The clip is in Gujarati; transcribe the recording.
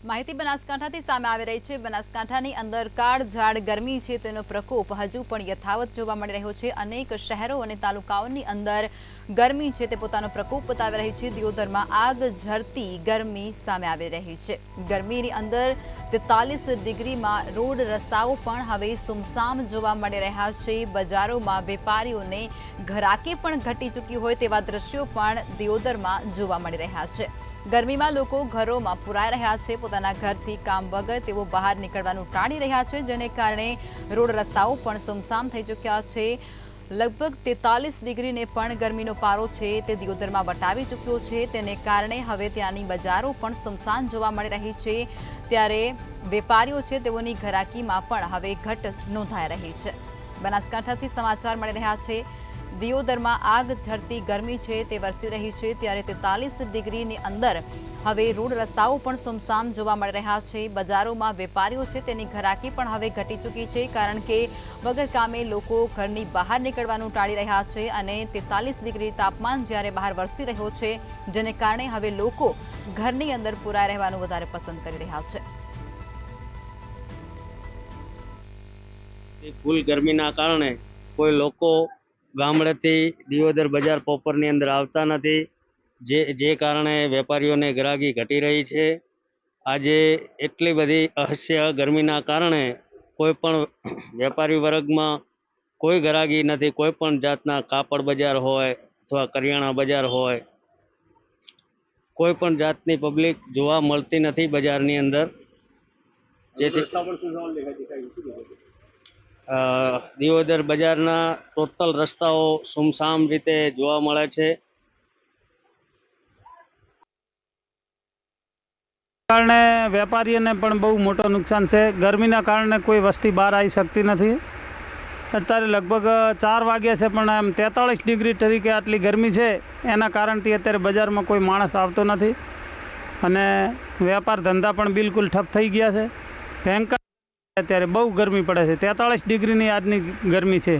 માહિતી બનાસકાંઠાથી સામે આવી રહી છે। બનાસકાંઠાની અંદર કાળઝાળ ગરમી છે તેનો પ્રકોપ હજુ પણ યથાવત જોવા મળી રહ્યો છે। અનેક શહેરો અને તાલુકાઓની અંદર ગરમી છે તે પોતાનો પ્રકોપ બતાવી રહી છે। દિયોદરમાં આગ ઝરતી ગરમી સામે આવી રહી છે। ગરમીની અંદર 43 ડિગ્રીમાં રોડ રસ્તાઓ પણ હવે સુમસામ જોવા મળી રહ્યા છે। બજારોમાં વેપારીઓને ઘરાકી પણ ઘટી ચૂકી હોય તેવા દ્રશ્યો પણ દિયોદરમાં જોવા મળી રહ્યા છે। ગરમીમાં લોકો ઘરોમાં પુરાઈ રહ્યા છે। પોતાના ઘરથી કામ વગર તેઓ બહાર નીકળવાનું ટાળી રહ્યા છે, જેને કારણે રોડ રસ્તાઓ પણ સુમસામ થઈ ચૂક્યા છે। લગભગ 43 ડિગ્રીને પણ ગરમીનો પારો છે તે દિયોદરમાં વટાવી ચૂક્યો છે, તેને કારણે હવે ત્યાંની બજારો પણ સુમસામ જોવા મળી રહી છે। ત્યારે વેપારીઓ છે તેઓની ઘરાકીમાં પણ હવે ઘટ નોંધાઈ રહી છે। બનાસકાંઠાથી સમાચાર મળી રહ્યા છે। દિયોદરમાં આગ ઝરતી ગરમી છે તે વરસી રહી છે, ત્યારે 43 ડિગ્રીની અંદર હવે રોડ રસ્તાઓ પણ સુમસામ જોવા મળી રહ્યા છે। બજારોમાં વેપારીઓ છે તેની ઘરાકી પણ હવે ઘટી ચૂકી છે, કારણ કે વગર કામે લોકો ઘરની બહાર નીકળવાનું ટાળી રહ્યા છે અને 43 ડિગ્રી તાપમાન જ્યારે બહાર વરસી રહ્યો છે, જેને કારણે હવે લોકો ઘરની અંદર પુરાઈ રહેવાનું વધારે પસંદ કરી રહ્યા છે। ફૂલ ગરમીના કારણે કોઈ લોકો ગામડેથી દિયોદર બજાર પ્રોપરની અંદર આવતા નથી, જે કારણે વેપારીઓને ગ્રાહકી ઘટી રહી છે। આજે એટલી બધી અસહ્ય ગરમીના કારણે કોઈ પણ વેપારી વર્ગમાં કોઈ ગ્રાહકી નથી। કોઈ પણ જાતના કાપડ બજાર હોય અથવા કરિયાણા બજાર હોય, કોઈ પણ જાતની પબ્લિક જોવા મળતી નથી બજારની અંદર। જેથી દિયોદર બજારના ટોટલ રસ્તાઓ સુમસામ રીતે જોવા મળે છે। કારણે વેપારીઓને પણ બહુ મોટો નુકસાન છે। ગરમીના કારણે કોઈ વસ્તી બહાર આવી શકતી નથી। અત્યારે લગભગ 4 વાગ્યા છે, પણ એમ 43 ડિગ્રી તરીકે આટલી ગરમી છે, એના કારણથી અત્યારે બજારમાં કોઈ માણસ આવતો નથી અને વેપાર ધંધા પણ બિલકુલ ઠપ થઈ ગયા છે। ભયંકર અત્યારે બહુ ગરમી પડે છે। 43 ડિગ્રીની આજની ગરમી છે।